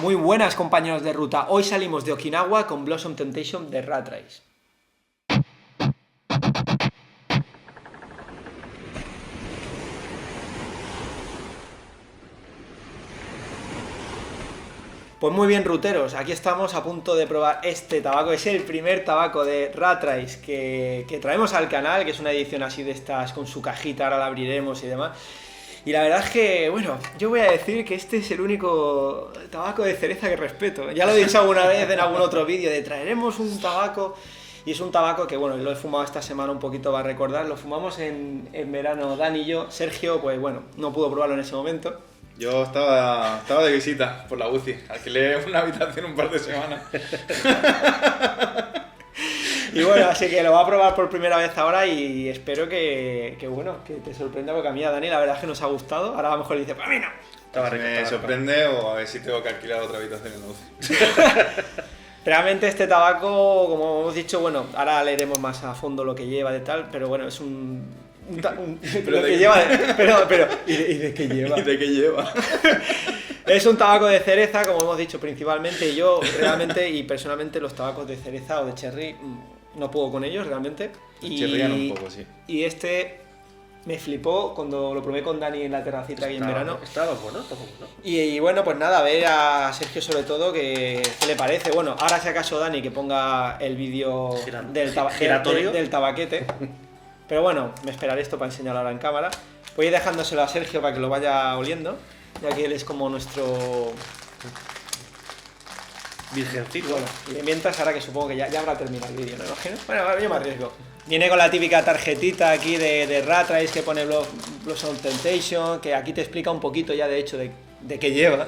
Muy buenas, compañeros de ruta. Hoy salimos de Okinawa con Blossom Temptation de Rat Race. Pues muy bien, ruteros, aquí estamos a punto de probar este tabaco. Es el primer tabaco de Rat Race que traemos al canal, que es una edición así de estas con su cajita, ahora la abriremos y demás. Y la verdad es que, bueno, yo voy a decir que este es el único tabaco de cereza que respeto. Ya lo he dicho alguna vez en algún otro vídeo, de traeremos un tabaco. Y es un tabaco que, bueno, lo he fumado esta semana un poquito, va a recordar. Lo fumamos en verano Dani y yo. Sergio, pues bueno, no pudo probarlo en ese momento. Yo estaba de visita por la UCI, alquilé una habitación un par de semanas. Y bueno, así que lo va a probar por primera vez ahora y espero que bueno, que te sorprenda, porque a mí a Dani la verdad es que nos ha gustado. Ahora a lo mejor le dice, para mí no. Me sorprende o a ver si tengo que alquilar otra habitación en la UCI. Realmente este tabaco, como hemos dicho, bueno, ahora leeremos más a fondo lo que lleva de tal, pero bueno, es Pero lo de que qué- lleva, pero ¿y de qué lleva? ¿Y de qué lleva? Es un tabaco de cereza, como hemos dicho principalmente, y yo realmente y personalmente los tabacos de cereza o de cherry no puedo con ellos realmente. Chirrían un poco, sí. Y este me flipó cuando lo probé con Dani en la terracita aquí en verano. Estaba bueno, estaba bueno. Y bueno, pues nada, a ver a Sergio sobre todo qué le parece. Bueno, ahora si acaso Dani que ponga el vídeo Giratorio. del tabaquete. Pero bueno, me esperaré esto para enseñarlo ahora en cámara. Voy a ir dejándoselo a Sergio para que lo vaya oliendo, ya que él es como nuestro... Virgencito. Bueno, y de mientras, ahora que supongo que ya habrá terminado el vídeo, ¿no imagino? Bueno, yo me arriesgo. Viene con la típica tarjetita aquí de Rat Race que pone Blossom Temptation, que aquí te explica un poquito ya de hecho de qué lleva,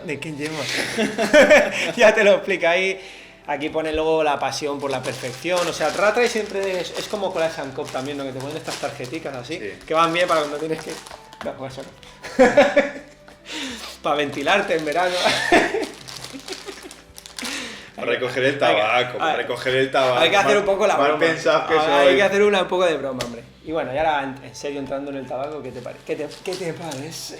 ya te lo explica ahí. Aquí pone luego la pasión por la perfección, o sea, Rat Race siempre es como con la Sancop también, ¿no? Que te ponen estas tarjeticas así, Sí. que van bien para cuando tienes que... No, pues eso no. Para ventilarte en verano. Para recoger el tabaco, para recoger el tabaco. Hay que hacer un poco la mal broma. pensados que Hay soy. que hacer un poco de broma, hombre. Y bueno, y ahora en serio entrando en el tabaco, ¿qué te parece? ¿Qué te parece?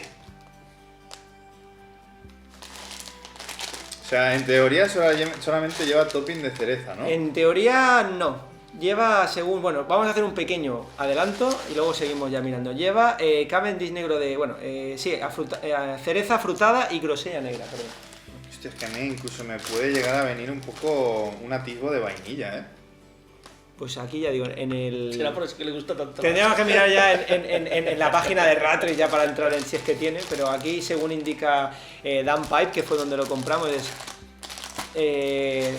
O sea, en teoría solamente lleva topping de cereza, ¿no? En teoría no. Lleva según, bueno, vamos a hacer un pequeño adelanto y luego seguimos ya mirando. Lleva Cavendish negro de, bueno, sí, cereza afrutada y grosella negra, perdón. Hostia, es que a mí incluso me puede llegar a venir un poco un atisbo de vainilla, ¿eh? Pues aquí ya digo, en el... Será por eso que le gusta tanto. Tendríamos que mirar ya en la página de Rat Race ya para entrar en si es que tiene, pero aquí según indica Dan Pipe, que fue donde lo compramos, es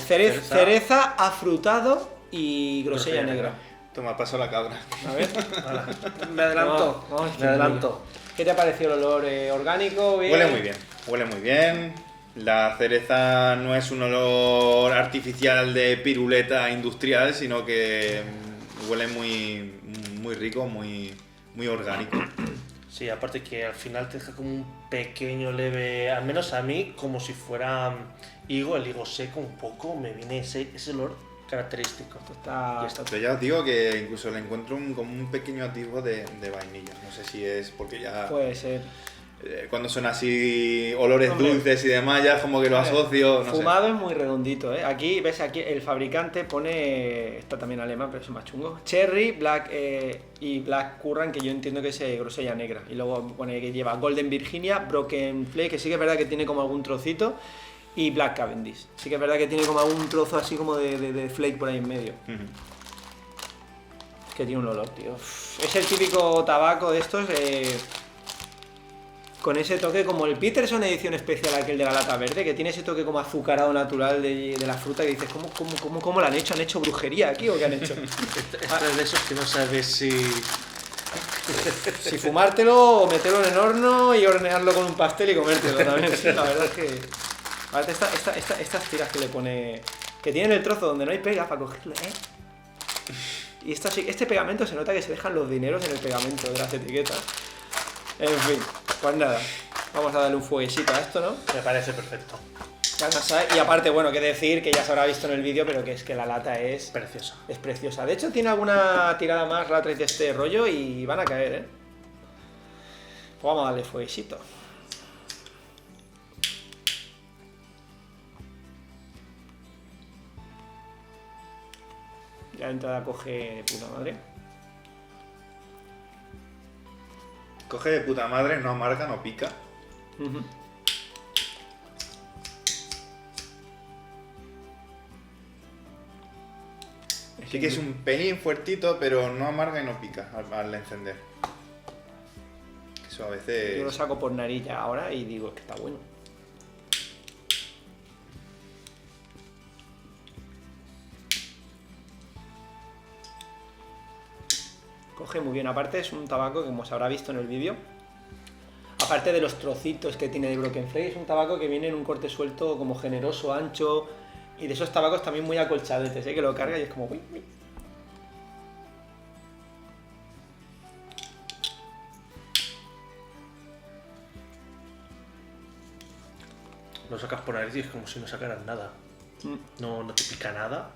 cereza afrutado y grosella Grosella negra. Toma, paso la cabra. A ver, Hala. Me adelanto. Vamos, Me adelanto. ¿Qué te ha parecido el olor orgánico? ¿Bien? Huele muy bien, huele muy bien. La cereza no es un olor artificial de piruleta industrial, sino que huele muy rico, muy orgánico. Sí, aparte que al final te deja como un pequeño leve, al menos a mí, como si fuera higo, el higo seco un poco, me viene ese olor característico. Está... Pero ya os digo que incluso le encuentro como un pequeño atisbo de vainilla. No sé si es porque ya Puede ser. cuando son así olores Hombre. dulces y demás, ya es como que lo asocio, no sé. Fumado es muy redondito, ¿eh? Aquí, ves, aquí el fabricante pone, está también alemán, pero es más chungo, Cherry, Black y Black Currant, que yo entiendo que es grosella negra. Y luego pone que lleva Golden Virginia, Broken Flake, que sí que es verdad que tiene como algún trocito, y Black Cavendish. Sí que es verdad que tiene como algún trozo así como de flake por ahí en medio. Ujú. Que tiene un olor, tío. Es el típico tabaco de estos, con ese toque como el Peterson edición especial, aquel de la lata verde, que tiene ese toque como azucarado natural de la fruta, que dices, ¿cómo lo han hecho? ¿Han hecho brujería aquí o qué han hecho? Esto es de esos que no sabes si... Si fumártelo o meterlo en el horno y hornearlo con un pastel y comértelo también. Sí, la verdad es que... Aparte estas tiras que le pone... Que tienen el trozo donde no hay pega para cogerlo, ¿eh? Y este pegamento se nota que se dejan los dineros en el pegamento de las etiquetas. En fin, pues nada. Vamos a darle un fueguecito a esto, ¿no? Me parece perfecto. Ya no sabe- Y aparte, bueno, que decir que ya se habrá visto en el vídeo, pero que es que la lata es Preciosa. preciosa. De hecho, tiene alguna tirada más Rat Race de este rollo y van a caer, ¿eh? Pues vamos a darle fueguecito. Ya de entrada coge de puta madre. Coge de puta madre, no amarga, no pica. Ujú. Sí que es un pelín fuertito, pero no amarga y no pica al encender. Eso a Yo lo veces... saco por nariz ya ahora y digo que está bueno. Coge muy bien, aparte es un tabaco que como se habrá visto en el vídeo, aparte de los trocitos que tiene de Broken Flake, es un tabaco que viene en un corte suelto como generoso, ancho, y de esos tabacos también muy acolchadetes, que lo carga y es como... uy, uy. Lo sacas por nariz y es como si no sacaras nada. No te pica nada.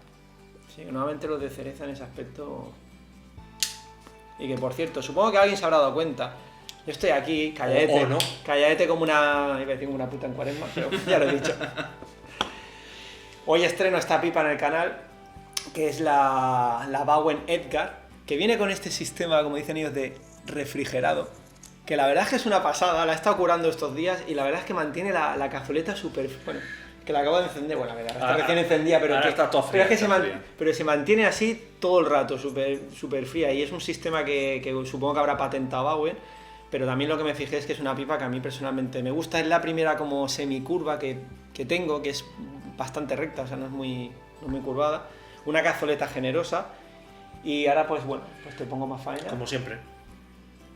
Sí, normalmente los de cereza en ese aspecto... Y que por cierto, supongo que alguien se habrá dado cuenta. Yo estoy aquí, calladete, O no. calladete como una... iba a decir como una puta en Cuaresma, pero ya lo he dicho. Hoy estreno esta pipa en el canal, que es la Bauen Edgar, que viene con este sistema, como dicen ellos, de refrigerado. Que la verdad es que es una pasada, la he estado curando estos días y la verdad es que mantiene la cazoleta súper... Bueno, que la acabo de encender, bueno, a ver, ahora está recién encendida, pero, ahora que, está toda pero fría, es que está fría. pero se mantiene así todo el rato, súper fría. Y es un sistema que supongo que habrá patentado Bauen, pero también lo que me fijé es que es una pipa que a mí personalmente me gusta. Es la primera como semicurva que tengo, que es bastante recta, o sea, no es muy curvada. Una cazoleta generosa. Y ahora pues bueno, pues te pongo más faena. Como siempre.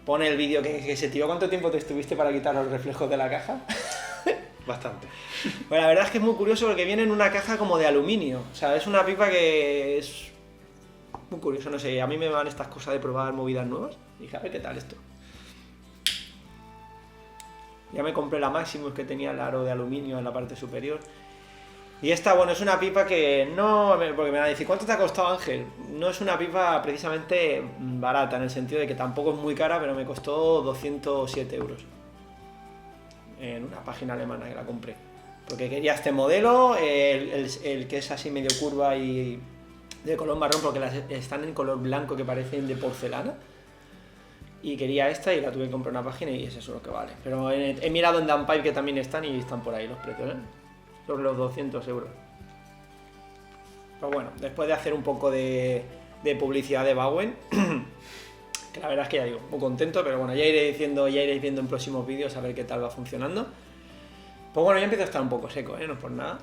Pone el vídeo que se tiró. ¿Cuánto tiempo te estuviste para quitar los reflejos de la caja? Bastante. Bueno, la verdad es que es muy curioso porque viene en una caja como de aluminio. O sea, es una pipa que es muy curioso, no sé. A mí me van estas cosas de probar movidas nuevas. Y dije, a ver qué tal esto. Ya me compré la Maximus que tenía el aro de aluminio en la parte superior. Y esta, bueno, es una pipa que no... Porque me van a decir, ¿cuánto te ha costado, Ángel? No es una pipa precisamente barata, en el sentido de que tampoco es muy cara, pero me costó 207 euros. En una página alemana que la compré. Porque quería este modelo, el que es así medio curva y de color marrón, porque las están en color blanco que parecen de porcelana. Y quería esta y la tuve que comprar en una página y es eso lo que vale. Pero he mirado en Danpipe que también están y están por ahí los precios, ¿eh? Sobre los 200 euros. Pero bueno, después de hacer un poco de publicidad de Bauen, que la verdad es que ya digo, muy contento, pero bueno, ya iréis viendo en próximos vídeos a ver qué tal va funcionando. Pues bueno, ya empiezo a estar un poco seco, no es por nada.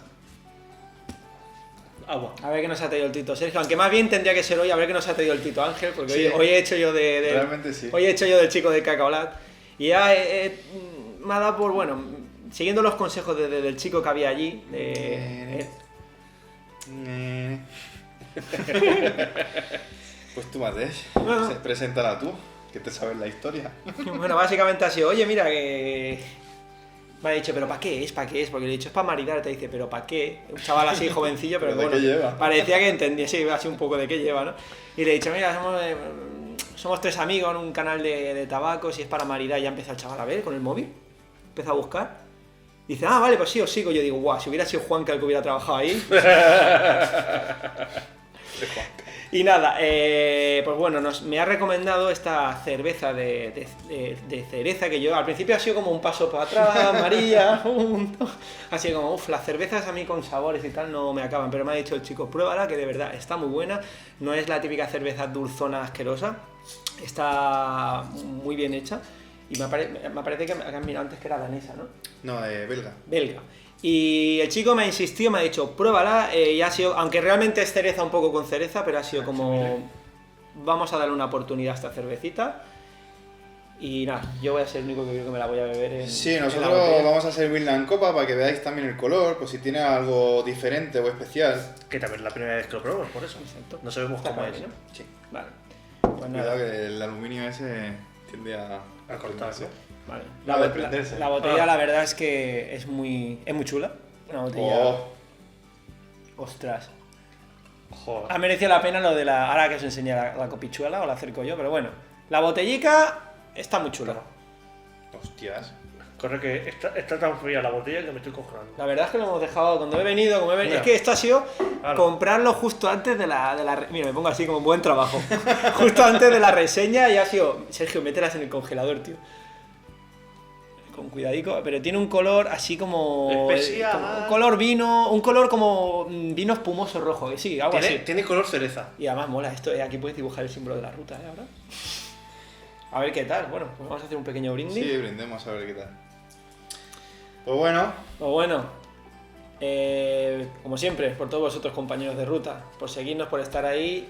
Agua. A ver qué nos ha traído el Tito Sergio, aunque más bien tendría que ser hoy a ver qué nos ha traído el Tito Ángel, porque Sí. hoy he hecho yo Realmente sí. hoy he hecho yo del chico de Cacaolat y ya me ha dado por, bueno, siguiendo los consejos del chico que había allí, Pues tú, Mateix, Bueno. preséntala tú, que te sabes la historia. bueno, básicamente ha sido, oye, mira que... Me ha dicho, ¿pero para qué es? ¿Para qué es? Porque le he dicho, es para maridar. Te dice, ¿pero para qué? Un chaval así jovencillo, pero ¿Pero de bueno, qué lleva? parecía que entendía, sí, así un poco de qué lleva, ¿no? Y le he dicho, mira, somos tres amigos en un canal de tabacos y es para maridar. Y ya empieza el chaval a ver con el móvil, empieza a buscar. Dice, ah, vale, pues sí, os sigo. Yo digo, guau, si hubiera sido Juanca el que hubiera trabajado ahí. Y nada, pues bueno, me ha recomendado esta cerveza de cereza que yo al principio ha sido como un paso para atrás, María, así como, uff, las cervezas a mí con sabores y tal no me acaban, pero me ha dicho el chico, pruébala, que de verdad está muy buena, no es la típica cerveza dulzona asquerosa, está muy bien hecha y me parece que han mirado antes que era danesa, ¿no? No, belga. Belga. Y el chico me ha insistido, me ha dicho, pruébala, y ha sido, aunque realmente es cereza un poco con cereza, pero ha sido como, vamos a darle una oportunidad a esta cervecita. Y nada, yo voy a ser el único que creo que me la voy a beber Sí, en nosotros la botella. vamos a servirla en copa para que veáis también el color, pues si tiene algo diferente o especial. Que también es la primera vez que lo probamos, por eso. Exacto. No sabemos Está cómo para es. mí, ¿no? Sí. Vale. Pues Cuidado nada. que el aluminio ese tiende a cortarse. Vale. A desprenderse. La botella la verdad es que es muy chula. Una botella... Oh, Ostras. Joder. Ha merecido la pena lo de la... Ahora que os enseñé la copichuela, o la acerco yo, pero bueno. La botellica está muy chula. hostias. Corre que está tan fría la botella que me estoy congelando. La verdad es que lo hemos dejado cuando he venido, Mira. es que esto ha sido Claro. comprarlo justo antes de mira, me pongo así como buen trabajo. Justo antes de la reseña y ha sido, Sergio, mételas en el congelador, tío. Con cuidadico, pero tiene un color así como Especial. como un color vino, un color como vino espumoso rojo, que sí, algo así. Tiene color cereza. Y además mola esto, aquí puedes dibujar el símbolo de la ruta, ahora. A ver qué tal. Bueno, pues vamos a hacer un pequeño brindis. Sí, brindemos a ver qué tal. Pues bueno, Pues bueno, como siempre, por todos vosotros compañeros de ruta, por seguirnos, por estar ahí,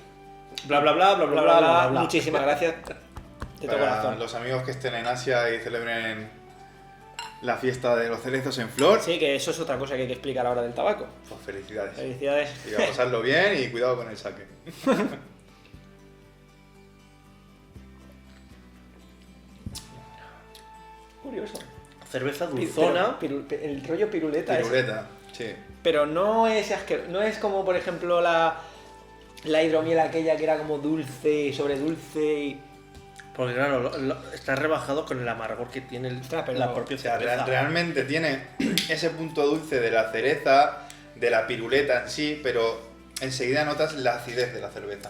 Bla bla bla bla bla, bla bla bla. muchísimas gracias de todo para corazón. los amigos que estén en Asia y celebren la fiesta de los cerezos en flor, Sí, que eso es otra cosa que hay que explicar ahora del tabaco. pues felicidades. Felicidades. Y a pasarlo bien y cuidado con el saque. Curioso. Cerveza dulzona. El rollo piruleta es. Piruleta, sí. Pero no es no es como por ejemplo la hidromiel aquella que era como dulce, sobre dulce y. Porque claro, está rebajado con el amargor que tiene Ostras, pero- la propia O sea, cerveza. realmente tiene ese punto dulce de la cereza, de la piruleta en sí, pero enseguida notas la acidez de la cerveza.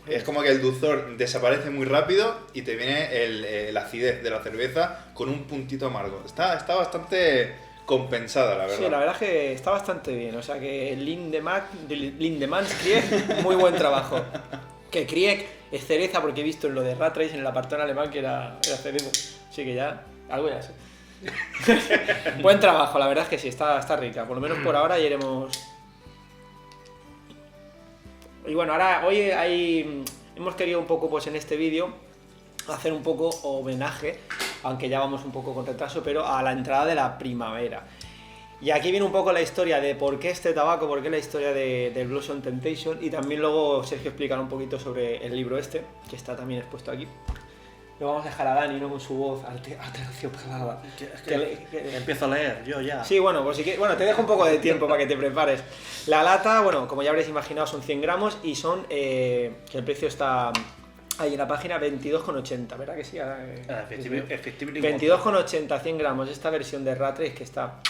Es como que el dulzor desaparece muy rápido y te viene la acidez de la cerveza con un puntito amargo. Está bastante compensada, la verdad. Sí, la verdad es que está bastante bien. O sea que Lindemans Krieg, muy buen trabajo. Que Krieg es cereza porque he visto en lo de Rat Race en el apartado en alemán que era cereza. Así que ya, algo ya sé. Buen trabajo, la verdad es que sí, está rica. Por lo menos por ahora ya iremos. Y bueno, ahora hoy hemos querido un poco pues en este vídeo hacer un poco homenaje, aunque ya vamos un poco con retraso, pero a la entrada de la primavera. Y aquí viene un poco la historia de por qué este tabaco, por qué la historia del Blossom Temptation, y también luego Sergio explicará un poquito sobre el libro este, que está también expuesto aquí. Lo vamos a dejar a Dani, ¿no? Con su voz aterciopelada. Empiezo a leer, yo ya. Sí, bueno, pues te dejo un poco de tiempo para que te prepares. La lata, bueno, como ya habréis imaginado, son 100 gramos y son, que el precio está ahí en la página, 22,80, ¿verdad que sí? Efectivamente. 22,80, 100 gramos, esta versión de Rat Race que está,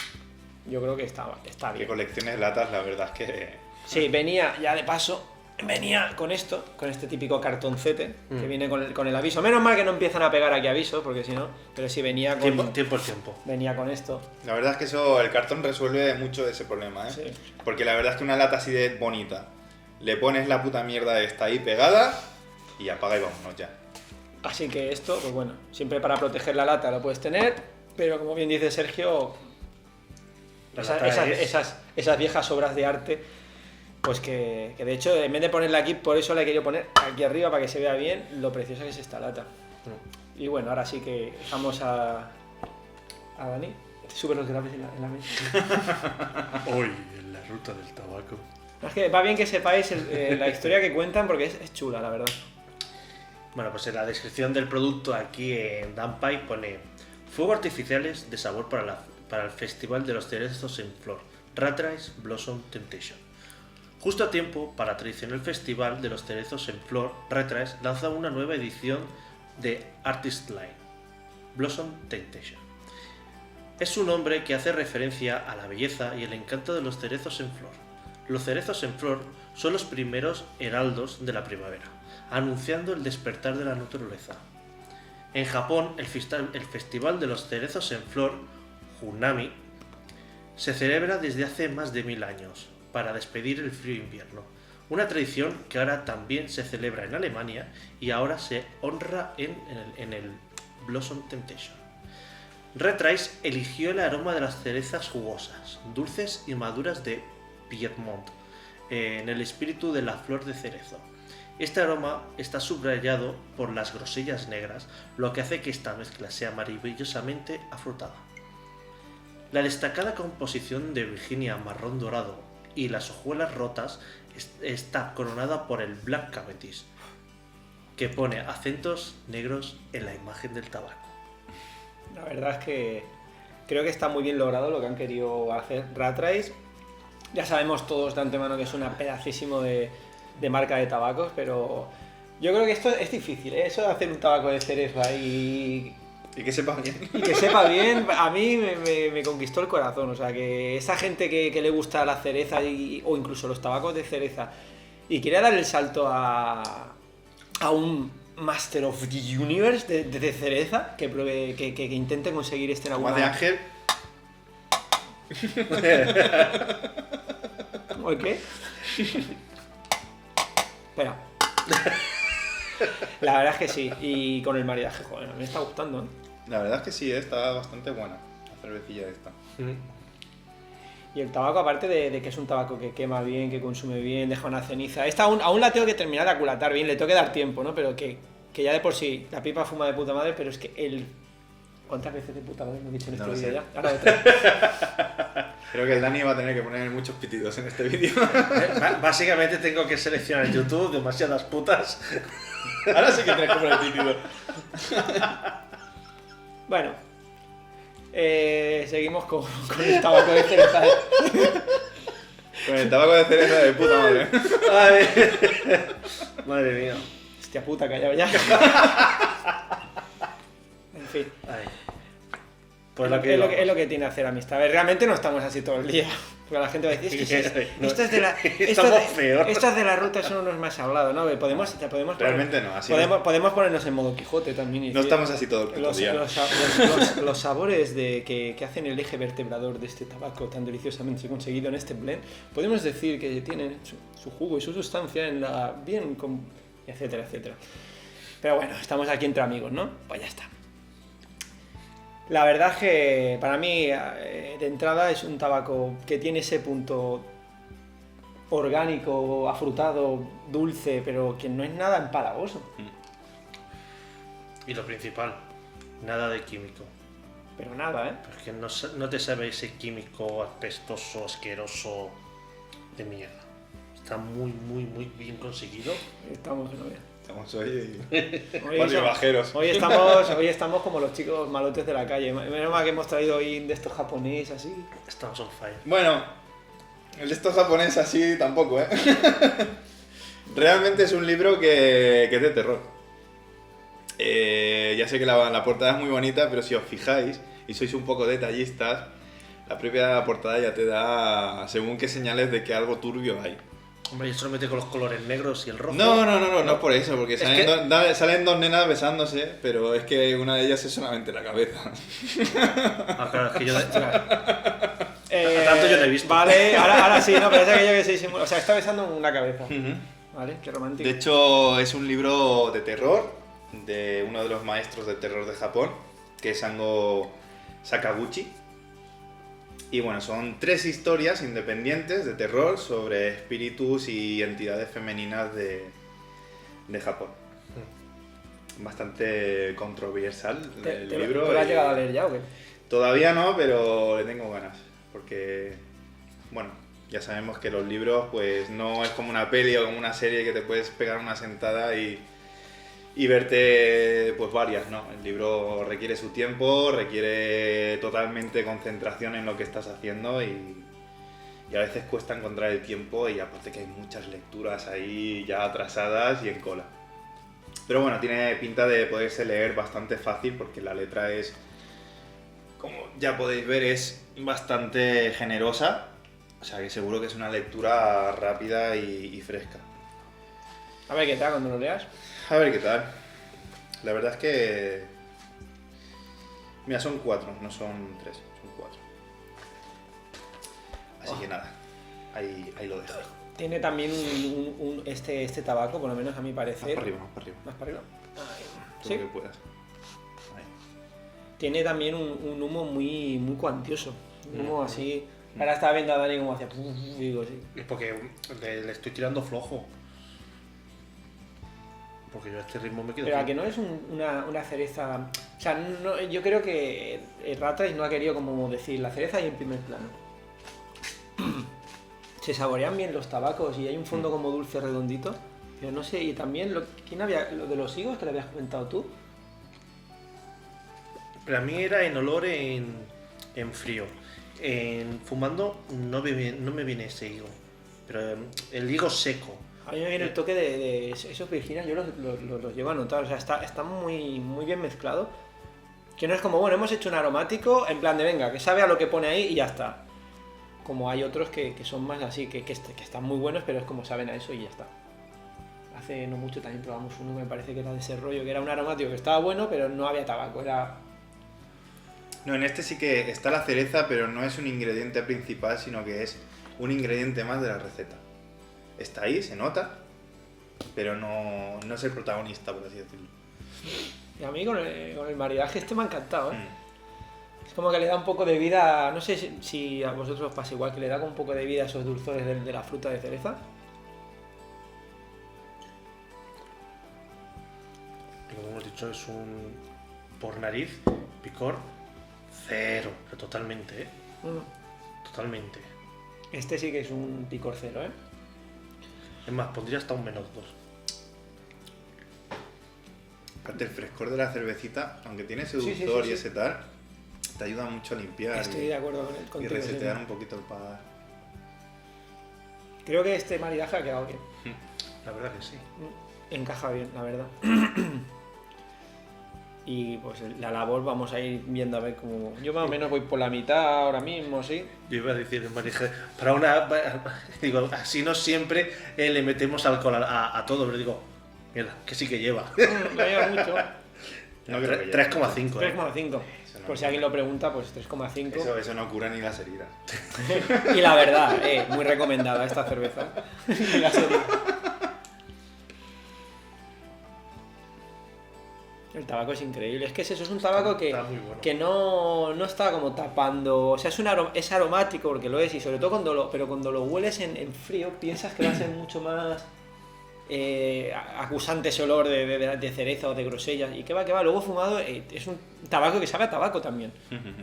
yo creo que está Que bien. colecciones de latas, la verdad es que... Sí, venía, ya de paso, venía con esto, con este típico cartoncete, que viene con el aviso. Menos mal que no empiezan a pegar aquí avisos, porque si no, pero sí venía con... Tiempo. Venía con esto. La verdad es que eso, el cartón resuelve mucho de ese problema, ¿eh? Sí. Porque la verdad es que una lata así de bonita, le pones la puta mierda esta ahí pegada y apaga y vámonos ya. Así que esto, pues bueno, siempre para proteger la lata lo puedes tener, pero como bien dice Sergio, La lata esas viejas obras de arte, pues que de hecho, en vez de ponerla aquí, por eso la he querido poner aquí arriba para que se vea bien lo preciosa que es esta lata. Y bueno, ahora sí que dejamos a Dani. Sube los graves en la mesa. Hoy en la ruta del tabaco. Es que va bien que sepáis la historia que cuentan porque es chula, la verdad. Bueno, pues en la descripción del producto aquí en Danpai pone fuegos artificiales de sabor para el Festival de los Cerezos en Flor, Rat Race Blossom Temptation. Justo a tiempo para el tradicional Festival de los Cerezos en Flor, Rat Race lanza una nueva edición de Artist Line, Blossom Temptation. Es un nombre que hace referencia a la belleza y el encanto de los cerezos en flor. Los cerezos en flor son los primeros heraldos de la primavera, anunciando el despertar de la naturaleza. En Japón, el Festival de los Cerezos en Flor, Hunami, se celebra desde hace más de 1000 años, para despedir el frío invierno. Una tradición que ahora también se celebra en Alemania y ahora se honra en el Blossom Temptation. Rat Race eligió el aroma de las cerezas jugosas, dulces y maduras de Piedmont, en el espíritu de la flor de cerezo. Este aroma está subrayado por las grosellas negras, lo que hace que esta mezcla sea maravillosamente afrutada. La destacada composición de Virginia marrón dorado y las hojuelas rotas está coronada por el Black Cavendish, que pone acentos negros en la imagen del tabaco. La verdad es que creo que está muy bien logrado lo que han querido hacer Rat Race. Ya sabemos todos de antemano que es una pedacísimo de marca de tabacos, pero yo creo que esto es difícil, ¿eh? Eso de hacer un tabaco de cerezo ahí Y que sepa bien. Y que sepa bien, a mí me conquistó el corazón. O sea, que esa gente que le gusta la cereza o incluso los tabacos de cereza y quiere dar el salto a un Master of the Universe de cereza, que intente conseguir este en Agua alguna... de Ángel. ¿O qué? Espera. La verdad es que sí, y con el maridaje, joder, me está gustando, ¿eh? La verdad es que sí, está bastante buena la cervecilla esta. Y el tabaco, aparte de que es un tabaco que quema bien, que consume bien, deja una ceniza. Esta aún la tengo que terminar de aculatar bien, le tengo que dar tiempo, ¿no? Pero que ya de por sí, la pipa fuma de puta madre, pero es que el... ¿Cuántas veces de puta madre me he dicho en No este lo vídeo sé. ya? Ahora otra. Creo que el Dani va a tener que poner muchos pitidos en este vídeo. Básicamente tengo que seleccionar en YouTube demasiadas putas. Ahora sí que tienes que poner pitido. Bueno, seguimos con el tabaco de cereza. Con el tabaco de cereza de puta madre. Ay. Madre mía. Hostia puta, callado ya. En fin. Ay. Pues Es lo que tiene hacer amistad. A ver, realmente no estamos así todo el día. Porque la gente va a decir, es que esto es de la... Estamos peor. Estos de la ruta son unos más hablados, ¿no? Podemos Realmente no, así podemos ponernos en modo Quijote también. Y no decir, estamos así todo el puto día. los sabores que hacen el eje vertebrador de este tabaco tan deliciosamente conseguido en este blend, podemos decir que tienen su jugo y su sustancia en la... bien, etcétera, etcétera. Pero bueno, estamos aquí entre amigos, ¿no? Pues ya está. La verdad es que para mí, de entrada, es un tabaco que tiene ese punto orgánico, afrutado, dulce, pero que no es nada empalagoso. Y lo principal, nada de químico. Pero nada, ¿eh? Porque no te sabe ese químico apestoso, asqueroso de mierda. Está muy, muy, muy bien conseguido. Estamos en novia. Estamos hoy Hoy bajeros. Hoy estamos como los chicos malotes de la calle. Menos mal que hemos traído hoy de estos japoneses así. Estamos on fire. Bueno, el de estos japoneses así tampoco, ¿eh? Realmente es un libro que es de terror. Ya sé que la portada es muy bonita, pero si os fijáis y sois un poco detallistas, la propia portada ya te da según qué señales de que algo turbio hay. Hombre, y eso lo mete con los colores negros y el rojo. No es por eso, porque salen dos nenas besándose, pero es que una de ellas es solamente la cabeza. Ah, claro, es que yo... Tanto yo no he visto. Vale, ahora sí, no, pero es aquello que se disimula. O sea, está besando una cabeza. Vale, qué romántico. De hecho, es un libro de terror de uno de los maestros de terror de Japón, que es Sango Sakaguchi. Y bueno, son 3 historias independientes de terror sobre espíritus y entidades femeninas de Japón. Bastante controversial el libro. ¿Te lo has llegado a leer ya o qué? Todavía no, pero le tengo ganas. Porque, bueno, ya sabemos que los libros pues no es como una peli o como una serie que te puedes pegar una sentada y verte pues varias, ¿no? El libro requiere su tiempo, requiere totalmente concentración en lo que estás haciendo y a veces cuesta encontrar el tiempo y aparte que hay muchas lecturas ahí ya atrasadas y en cola. Pero bueno, tiene pinta de poderse leer bastante fácil porque la letra es, como ya podéis ver, es bastante generosa, o sea que seguro que es una lectura rápida y fresca. A ver qué tal cuando lo leas. A ver qué tal. La verdad es que... Mira, son 4, no son 3, son 4. Así que nada, ahí lo dejo. Tiene también este tabaco, por lo menos a mi parecer. Más para arriba, más para arriba. Más para arriba. Todo Sí. lo que puedas. Ahí. Tiene también un humo muy, muy cuantioso. Un humo así. Ahora estaba viendo a Dani como hacía. Y digo, sí. Es porque le estoy tirando flojo. Porque yo a este ritmo me quedo... Pero a que no es una cereza... O sea, no, yo creo que Ratrace no ha querido como decir la cereza ahí en primer plano. Se saborean bien los tabacos y hay un fondo como dulce redondito. Pero no sé, y también, ¿quién había lo de los higos que le habías comentado tú? Pero a mí era en olor en frío. En fumando no me viene ese higo. Pero el higo seco. A mí me viene el toque de esos virginas, yo los llevo a notar, o sea, está muy, muy bien mezclado. Que no es como, bueno, hemos hecho un aromático, en plan de venga, que sabe a lo que pone ahí y ya está. Como hay otros que son más así, que están muy buenos, pero es como saben a eso y ya está. Hace no mucho también probamos uno, me parece que era de ese rollo, que era un aromático que estaba bueno, pero no había tabaco, era... No, en este sí que está la cereza, pero no es un ingrediente principal, sino que es un ingrediente más de la receta. Está ahí, se nota, pero no es el protagonista, por así decirlo. Y a mí con el maridaje me ha encantado, ¿eh? Es como que le da un poco de vida, no sé si a vosotros os pasa igual, que le da como un poco de vida a esos dulzores de la fruta de cereza. Como hemos dicho, es un por nariz, picor, cero, pero totalmente, ¿eh? Totalmente. Este sí que es un picor cero, ¿eh? Es más, pondría hasta un -2. Aparte, el frescor de la cervecita, aunque tiene ese Sí, sí, dulzor sí, y sí. ese tal, te ayuda mucho a limpiar Estoy de acuerdo con y contigo. resetear sí. un poquito el paladar. Creo que este maridaje ha quedado bien. La verdad que sí. Encaja bien, la verdad. Y pues la labor vamos a ir viendo a ver cómo... Yo más o menos voy por la mitad ahora mismo, sí. Yo iba a decir, el maridaje, para una... Digo, así no siempre le metemos alcohol a todo, pero digo, mierda, que sí que lleva. No lleva mucho. No creo que llegue. 3,5. 3,5. Eso no Por si alguien lo pregunta, pues 3,5. Eso no cura ni las heridas. Y la verdad, muy recomendada esta cerveza. Y la serie. El tabaco es increíble. Es que eso es un tabaco Está muy bueno. que no está como tapando. O sea, es aromático porque lo es. Y sobre todo cuando lo hueles en frío, piensas que va a ser mucho más acusante ese olor de cereza o de grosellas. Y que va. Luego fumado es un tabaco que sabe a tabaco también.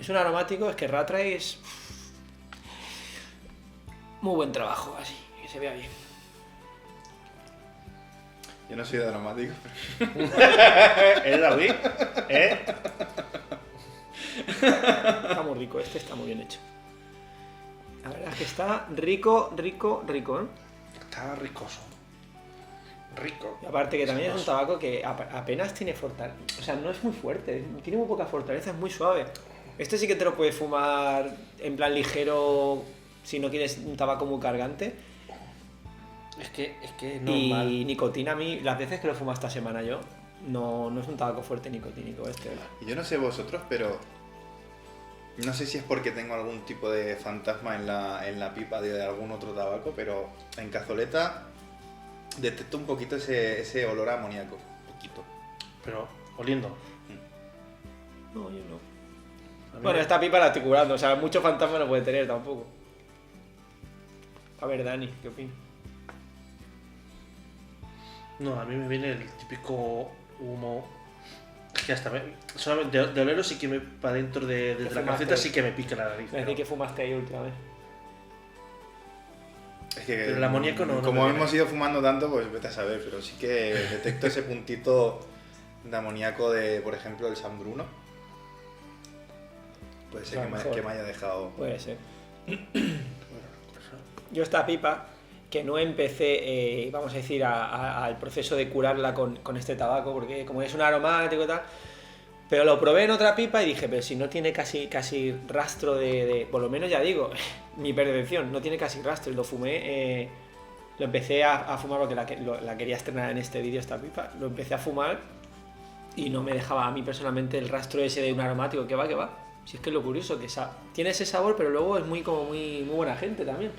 Es un aromático, es que Rattray es muy buen trabajo, así, que se vea bien. Yo no soy de aromático. ¿Eh, David? ¿Eh? Está muy rico, este está muy bien hecho. La verdad es que está rico, ¿eh? Está ricoso. Rico. Y aparte que también es un tabaco que apenas tiene fortaleza. O sea, no es muy fuerte, tiene muy poca fortaleza, es muy suave. Este sí que te lo puedes fumar en plan ligero si no quieres un tabaco muy cargante. Es que es normal. Y nicotina a mí, las veces que lo fumo esta semana yo, no es un tabaco fuerte nicotínico este. Y yo no sé vosotros, pero no sé si es porque tengo algún tipo de fantasma en la pipa de algún otro tabaco, pero en cazoleta detecto un poquito ese olor a amoníaco. Un poquito. Pero oliendo. No, yo no. A mí Bueno, me- esta pipa la estoy curando, o sea, mucho fantasma no puede tener tampoco. A ver, Dani, ¿qué opinas? No, a mí me viene el típico humo. Es que hasta solamente de olerlo sí que me para dentro de la fumaste calceta ahí. sí que me pica la nariz. Me decís pero- que fumaste ahí última vez. Es que, Pero el amoníaco no como me hemos viene. ido fumando tanto, pues vete a saber, pero sí que detecto ese puntito de amoníaco de, por ejemplo, el San Bruno. Puede ser A lo mejor. que me haya dejado. Puede ser. Yo esta pipa, que no empecé, vamos a decir, al proceso de curarla con este tabaco, porque como es un aromático y tal, pero lo probé en otra pipa y dije, pero si no tiene casi rastro por lo menos ya digo, mi percepción, no tiene casi rastro, y lo fumé, lo empecé a fumar porque la quería estrenar en este vídeo esta pipa, lo empecé a fumar y no me dejaba a mí personalmente el rastro ese de un aromático, que va. Si es que es lo curioso, que tiene ese sabor, pero luego es muy buena gente también.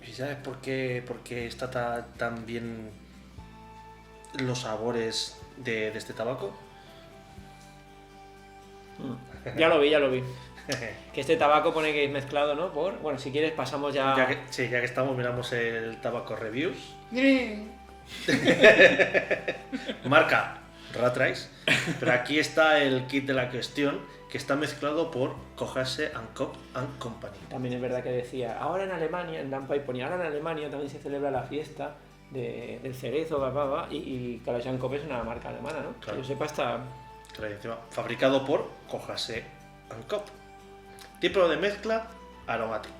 ¿Y sabes por qué está tan bien los sabores de este tabaco? Ya lo vi. Que este tabaco pone que es mezclado, ¿no? Bueno, si quieres pasamos ya... Ya que estamos, miramos el tabaco reviews. Marca Rattray. Pero aquí está el kit de la cuestión, que está mezclado por Cojase & Company. También es verdad que decía, ahora en Alemania, en Lampai ponía, ahora en Alemania también se celebra la fiesta del cerezo, y Kalajan Kopp es una marca alemana, ¿no? Claro. Que yo sepa está... Trae encima, fabricado por Cojase & Company. Tipo de mezcla aromático.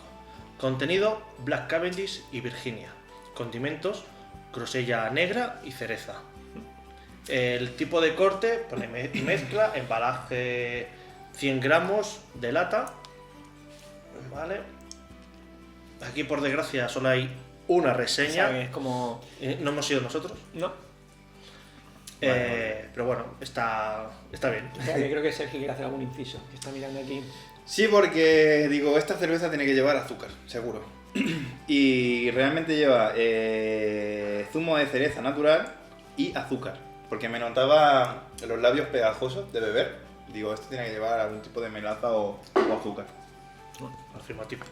Contenido Black Cavendish y Virginia. Condimentos grosella negra y cereza. El tipo de corte, pone mezcla, embalaje 100 gramos de lata. Vale. Aquí por desgracia solo hay una O sea, que reseña. es como... No hemos sido nosotros. No. Pero bueno, está bien. Espera, que creo que Sergio quiere hacer algún inciso, que está mirando aquí. Sí, porque digo, esta cerveza tiene que llevar azúcar, seguro. Y realmente lleva zumo de cereza natural y azúcar. Porque me notaba los labios pegajosos de beber. Digo, esto tiene que llevar algún tipo de melaza o azúcar. Afirmativo.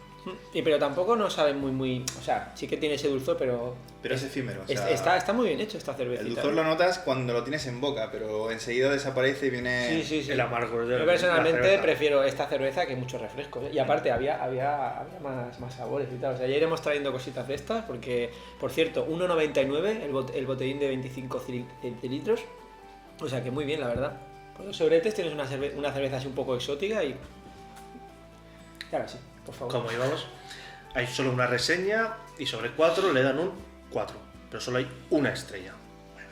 Pero tampoco no sabe muy... O sea, sí que tiene ese dulzor, pero... Pero es efímero. O sea, está muy bien hecho esta cervecita. el dulzor lo notas cuando lo tienes en boca, pero enseguida desaparece y viene... Sí. El amargor de Yo la personalmente cerveza. prefiero esta cerveza que muchos refrescos. Y aparte había más sabores y tal. O sea, ya iremos trayendo cositas de estas porque, por cierto, 1,99 el botellín de 25 centilitros. O sea que muy bien, la verdad. Por los sobretes tienes una cerveza así un poco exótica y... Claro, sí, por favor. Como íbamos, hay solo una reseña y sobre 4 le dan un 4, pero solo hay una estrella. Bueno,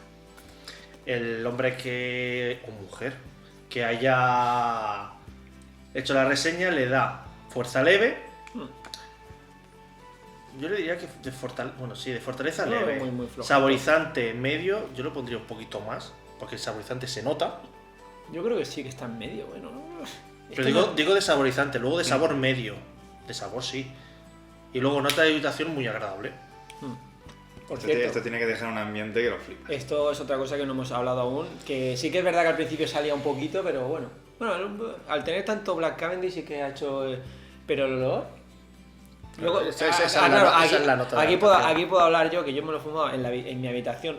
el hombre o mujer que haya hecho la reseña le da fuerza leve. Yo le diría que de fortaleza No, leve. muy flojo. Saborizante medio, yo lo pondría un poquito más, porque el saborizante se nota. Yo creo que sí que está en medio, bueno. ¿No? Pero digo de saborizante, luego de sabor medio. De sabor sí. Y luego nota de habitación muy agradable. Por Esto cierto, tiene que dejar un ambiente que lo flipa. esto es otra cosa que no hemos hablado aún, que sí que es verdad que al principio salía un poquito, pero bueno. Bueno, al tener tanto Black Cavendish sí que ha hecho... Pero el olor... Luego, Esa es la nota de aquí adaptación. puedo hablar yo, que yo me lo he fumado en mi habitación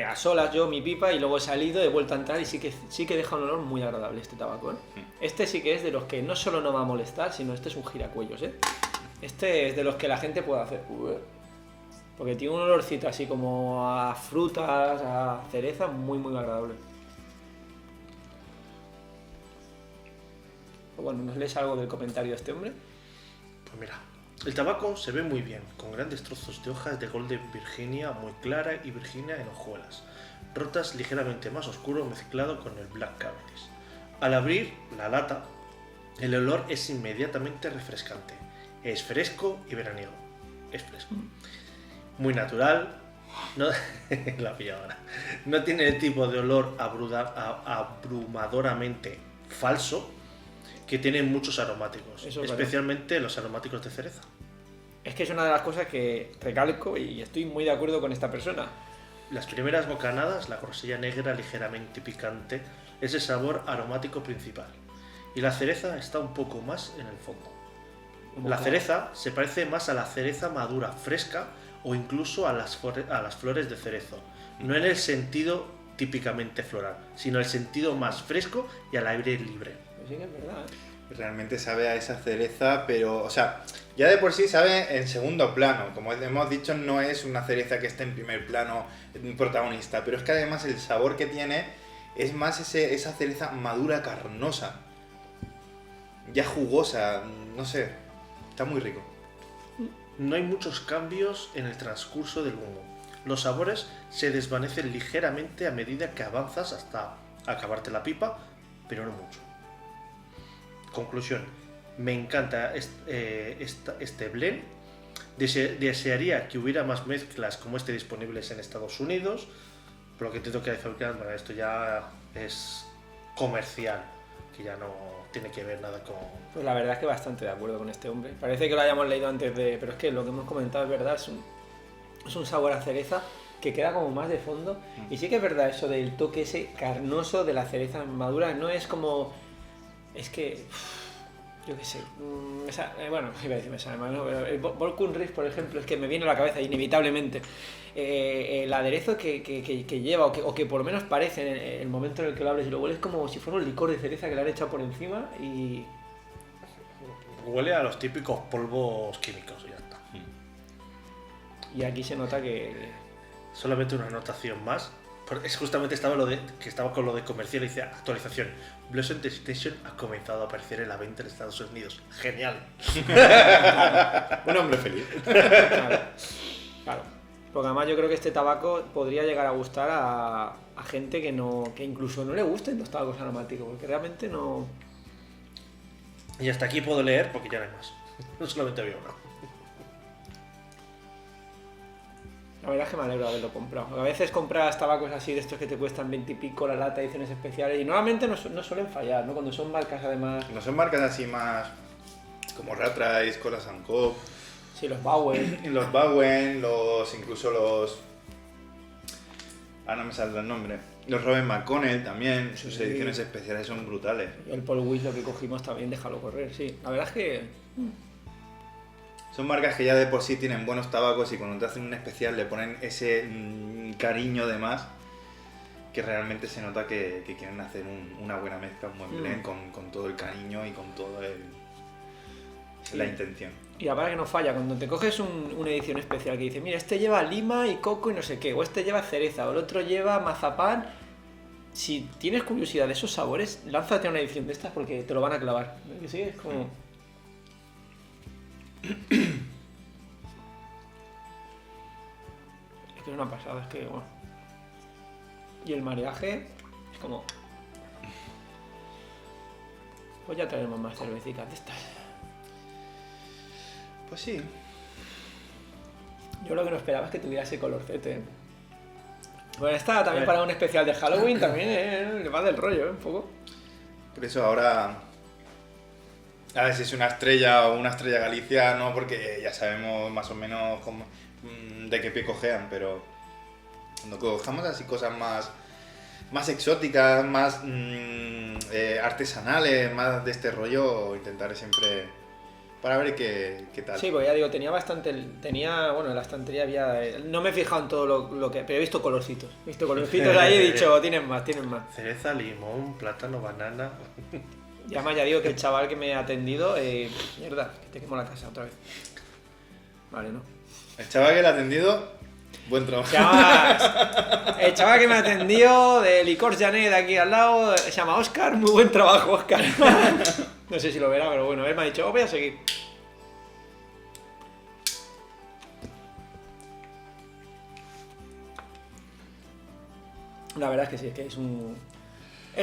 a solas, yo, mi pipa, y luego he salido, he vuelto a entrar y sí que deja un olor muy agradable este tabaco, ¿eh? Este sí que es de los que no solo no va a molestar, sino este es un giracuellos, ¿eh? Este es de los que la gente puede hacer... Porque tiene un olorcito así como a frutas, a cereza, muy agradable. Pues bueno, ¿nos lees algo del comentario de este hombre? Pues mira, el tabaco se ve muy bien, con grandes trozos de hojas de Golden Virginia muy clara y Virginia en hojuelas, rotas ligeramente más oscuro mezclado con el Black Cavendish. Al abrir la lata, el olor es inmediatamente refrescante. Es fresco y veraniego. Es fresco. Muy natural. No, la pilla ahora. No tiene el tipo de olor abrumadoramente falso que tienen muchos aromáticos, Eso es especialmente los aromáticos de cereza. Es que es una de las cosas que recalco y estoy muy de acuerdo con esta persona. Las primeras bocanadas, la grosella negra ligeramente picante, es el sabor aromático principal. Y la cereza está un poco más en el fondo. La cereza se parece más a la cereza madura fresca o incluso a las flores de cerezo. No en el sentido típicamente floral, sino el sentido más fresco y al aire libre. Pues sí que es verdad, ¿eh? Realmente sabe a esa cereza, pero, o sea, ya de por sí sabe en segundo plano. Como hemos dicho, no es una cereza que esté en primer plano, un protagonista, pero es que además el sabor que tiene es más esa cereza madura, carnosa, ya jugosa, no sé, está muy rico. No hay muchos cambios en el transcurso del humo. Los sabores se desvanecen ligeramente a medida que avanzas hasta acabarte la pipa, pero no mucho. Conclusión, me encanta este blend. Desearía que hubiera más mezclas como este disponibles en Estados Unidos, por lo que entiendo que hay fabricantes, bueno, esto ya es comercial, que ya no tiene que ver nada con... Pues la verdad es que bastante de acuerdo con este hombre. Parece que lo hayamos leído antes de... Pero es que lo que hemos comentado es verdad, es un sabor a cereza que queda como más de fondo. Y sí que es verdad eso del toque ese carnoso de la cereza madura, no es como... Es que... Yo qué sé. Bueno, iba a decir me sabe mal, ¿no? Pero el Volcun Riff, por ejemplo, es que me viene a la cabeza inevitablemente. El aderezo que lleva, o que por lo menos parece en el momento en el que lo abres y lo hueles, como si fuera un licor de cereza que le han echado por encima y... Huele a los típicos polvos químicos y ya está. Y aquí se nota que... Solamente una anotación más. Es justamente estaba con lo de comercial y dice actualización. Blossom Destination ha comenzado a aparecer en la venta en Estados Unidos. Genial. Un hombre feliz. Claro. Porque además yo creo que este tabaco podría llegar a gustar a a gente que incluso no le gusten los tabacos aromáticos, porque realmente no... Y hasta aquí puedo leer porque ya no hay más. No solamente había uno. La verdad es que me alegro de haberlo comprado. A veces compras tabacos así de estos que te cuestan 20 y pico la lata, ediciones especiales, y normalmente no suelen fallar, ¿no? Cuando son marcas además... No son marcas así más como Ratrace, Colas & Co. Sí, los Bauer. Los Bowen, incluso los... no me sale el nombre. Los Robert McConnell también, sus Sí. ediciones especiales son brutales. Y el Paul Wish, lo que cogimos también, déjalo correr, sí. La verdad es que... Son marcas que ya de por sí tienen buenos tabacos y cuando te hacen un especial le ponen ese cariño de más que realmente se nota que quieren hacer una buena mezcla, un buen blend con todo el cariño y con todo la intención. Y la verdad que no falla, cuando te coges una edición especial que dice, mira, este lleva lima y coco y no sé qué, o este lleva cereza, o el otro lleva mazapán, si tienes curiosidad de esos sabores, lánzate a una edición de estas porque te lo van a clavar. ¿Que sí? Es como... Es que es una pasada, es que, bueno... Y el maridaje es como... Pues ya traeremos más cervecitas de estas. Pues sí. Yo lo que no esperaba es que tuviera ese colorcete. Bueno, esta también para un especial de Halloween también le va del rollo, un poco. Por eso ahora... A ver si es una estrella o una estrella Galicia, no, porque ya sabemos más o menos de qué pie cojean, pero cuando cojamos así cosas más exóticas, más artesanales, más de este rollo, intentaré siempre para ver qué tal. Sí, pues ya digo, tenía bastante... Bueno, en la estantería había... No me he fijado en todo lo que... Pero he visto colorcitos. He visto colorcitos ahí y he dicho, tienen más. Cereza, limón, plátano, banana. Y además ya digo que el chaval que me ha atendido... mierda, que te quemo la casa otra vez. Vale, ¿no? El chaval que le ha atendido, buen trabajo. El chaval que me ha atendido de Licor Janet de aquí al lado se llama Óscar. Muy buen trabajo, Óscar. No sé si lo verá, pero bueno, él me ha dicho, voy a seguir. La verdad es que sí, es que es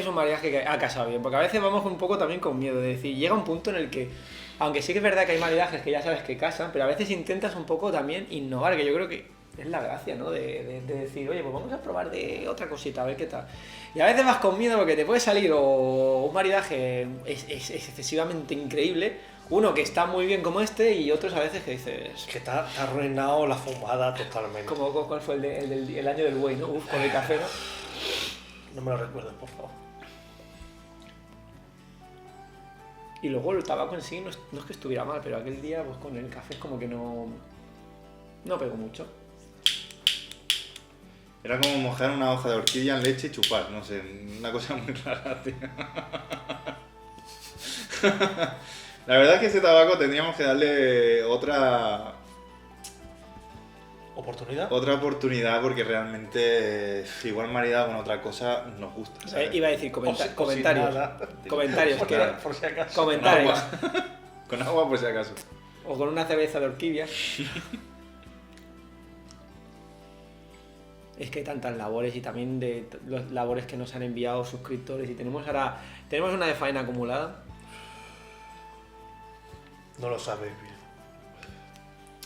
un maridaje que ha casado bien, porque a veces vamos un poco también con miedo, de decir, llega un punto en el que, aunque sí que es verdad que hay maridajes que ya sabes que casan, pero a veces intentas un poco también innovar, que yo creo que es la gracia, ¿no? De decir, oye, pues vamos a probar de otra cosita, a ver qué tal. Y a veces vas con miedo porque te puede salir o un maridaje es excesivamente increíble, uno que está muy bien como este y otros a veces que dices... Que te ha arruinado la fumada totalmente. ¿Cuál fue el año del buey, no? Uf, con el café, ¿no? No me lo recuerdes, por favor. Y luego el tabaco en sí no es que estuviera mal, pero aquel día pues con el café es como que no pegó mucho. Era como mojar una hoja de orquídea en leche y chupar, no sé, una cosa muy rara, tío. La verdad es que ese tabaco tendríamos que darle otra oportunidad porque realmente igual maridado con otra cosa nos gusta, ¿sabes? Iba a decir comentarios. Comentarios, por si acaso. Comentarios. Con agua por si acaso. O con una cerveza de orquídea. Es que hay tantas labores y también de las labores que nos han enviado suscriptores y tenemos una de faena acumulada. No lo sabéis bien.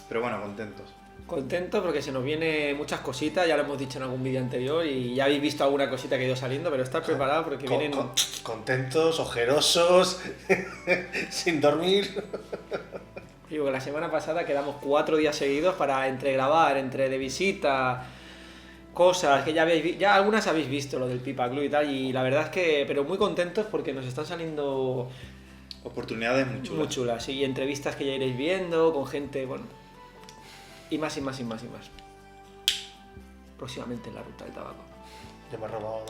Pero bueno, contentos. Contento porque se nos viene muchas cositas, ya lo hemos dicho en algún vídeo anterior y ya habéis visto alguna cosita que ha ido saliendo, pero estar preparado porque vienen... Contentos, ojerosos, sin dormir. Digo que la semana pasada quedamos 4 días seguidos para entre grabar, entre de visita, cosas que ya algunas habéis visto, lo del Pipa Club y tal, y la verdad es que, pero muy contentos porque nos están saliendo oportunidades muy chulas. Muy chulas, y entrevistas que ya iréis viendo con gente, bueno, y más. Próximamente en la ruta del tabaco. Ya me ha robado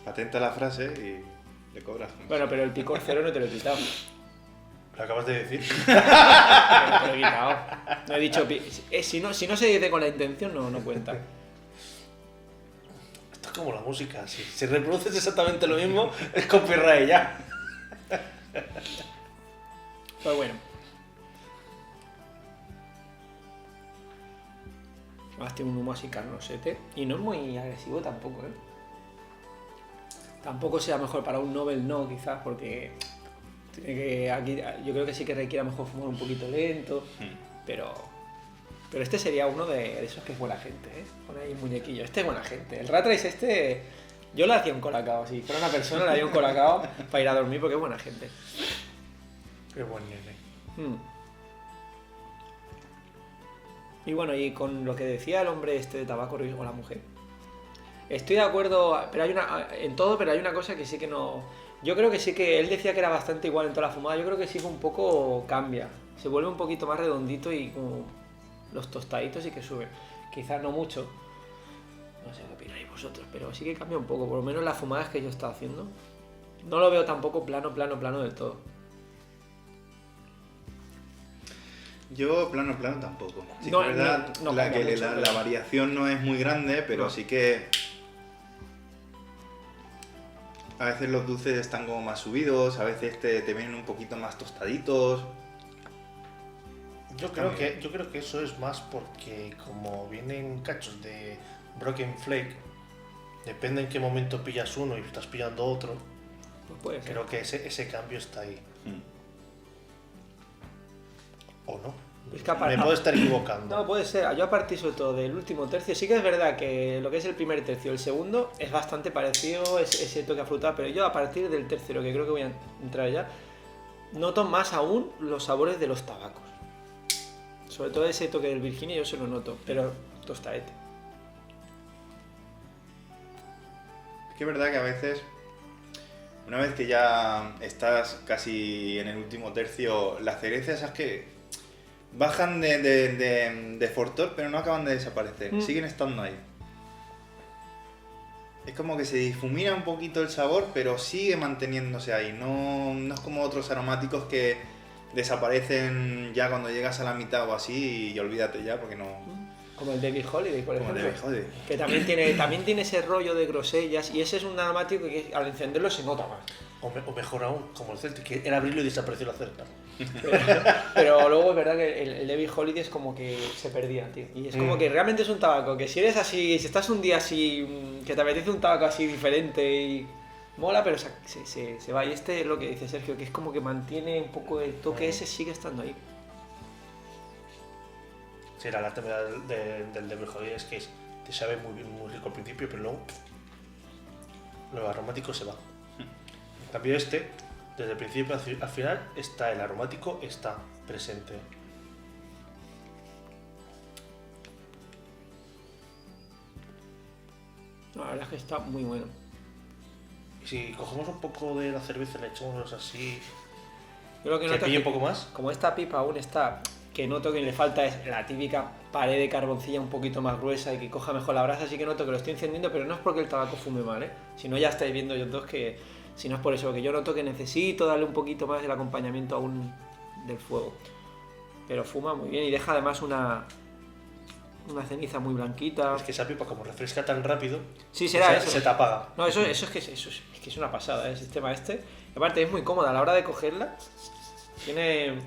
Patenta la frase y le cobras. Bueno, pero el picor cero no te lo he quitado. ¿Lo acabas de decir? No te lo he quitado. No he dicho... si no se dice con la intención, no cuenta. Esto es como la música. Si reproduces exactamente lo mismo, es copyright ya. Pues bueno. Además tiene un humo así carnosete. Y no es muy agresivo tampoco, ¿eh? Tampoco sea mejor para un Nobel, no, quizás, porque aquí yo creo que sí que requiere a lo mejor fumar un poquito lento, pero este sería uno de esos que es buena gente, ¿eh? Pone ahí un muñequillo. Este es buena gente. El Rat Race este, yo le hacía un colacao. Si fuera una persona, le haría un colacao para ir a dormir porque es buena gente. Qué buen nene. Y bueno, y con lo que decía el hombre este de tabaco o la mujer, estoy de acuerdo, pero hay una cosa que sí que no... Yo creo que sí que él decía que era bastante igual en toda la fumada, yo creo que sí que un poco cambia, se vuelve un poquito más redondito y como los tostaditos y que sube. Quizás no mucho, no sé qué opináis vosotros, pero sí que cambia un poco, por lo menos las fumadas que yo he estado haciendo. No lo veo tampoco plano del todo. Yo plano tampoco. Sí, No, que es verdad no la cambia mucho, la variación no es muy grande, pero No. sí que a veces los dulces están como más subidos, a veces te vienen un poquito más tostaditos. Yo creo que eso es más porque como vienen cachos de Broken Flake, depende en qué momento pillas uno y estás pillando otro, Pues puede ser. creo que ese cambio está ahí. ¿O no? Es que aparte- Me puedo estar equivocando. No, puede ser. Yo a partir sobre todo del último tercio, sí que es verdad que lo que es el primer tercio, el segundo es bastante parecido, ese toque a fruta, pero yo a partir del tercero, que creo que voy a entrar ya, noto más aún los sabores de los tabacos. Sobre todo ese toque del Virginia yo se lo noto, pero tostadete. Es que es verdad que a veces, una vez que ya estás casi en el último tercio, las cerezas esas que bajan de fortor, pero no acaban de desaparecer, siguen estando ahí. Es como que se difumina un poquito el sabor, pero sigue manteniéndose ahí. No es como otros aromáticos que desaparecen ya cuando llegas a la mitad o así y olvídate ya porque no... Como el David Holiday, por Como ejemplo. de joder. Que también tiene ese rollo de grosellas y ese es un aromático que al encenderlo se nota más. O mejor aún, como el Celtic, que era abrirlo y desapareció la cerca. Pero luego es verdad que el David Holiday es como que se perdía, tío. Y es como que realmente es un tabaco, que si eres así, si estás un día así, que te apetece un tabaco así diferente y mola, pero se va. Y este es lo que dice Sergio, que es como que mantiene un poco el toque ese, sigue estando ahí. Sí, la lata del Devil Holiday es que te sabe muy rico al principio, pero luego lo aromático se va. En cambio este, desde el principio al final, está el aromático, está presente. La verdad es que está muy bueno. Y si cogemos un poco de la cerveza y le echamos así, Yo lo que que noto es pille un que, poco más. como esta pipa aún está, que noto que le falta es la típica pared de carboncilla un poquito más gruesa y que coja mejor la brasa, así que noto que lo estoy encendiendo, pero no es porque el tabaco fume mal, ¿eh? Si no ya estáis viendo yo dos que, si no es por eso, que yo noto que necesito darle un poquito más del acompañamiento aún del fuego. Pero fuma muy bien y deja además una ceniza muy blanquita. Es que esa pipa como refresca tan rápido, Sí, será eso. se te apaga. No, eso es que es una pasada, ¿eh? El sistema este. Y aparte es muy cómoda a la hora de cogerla. Tiene...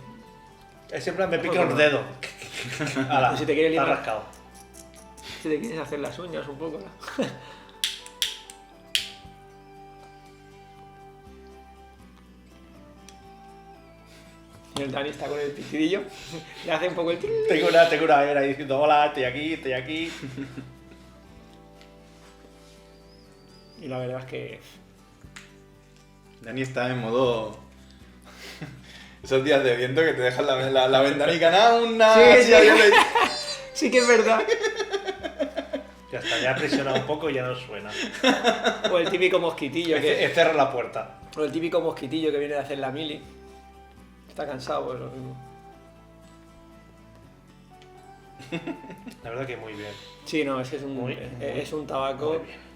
Es en plan, me pica Bueno. los dedos. Ala, Si te quieres está librar. rascado. Si te quieres hacer las uñas un poco, ¿no? Y el Dani está con el pitidillo. Le hace un poco el... Tengo una era diciendo hola, estoy aquí. Y la verdad es que... Dani está en modo... Esos días de viento que te dejan la ventanica nada, una... Sí, así sí. abierta y- Sí que es verdad. Ya está, ya ha presionado un poco y ya no suena. O el típico mosquitillo que... Cerra la puerta. O el típico mosquitillo que viene de hacer la mili. Está cansado, pues lo mismo. La verdad que muy bien. Sí, no, es un tabaco... Muy bien.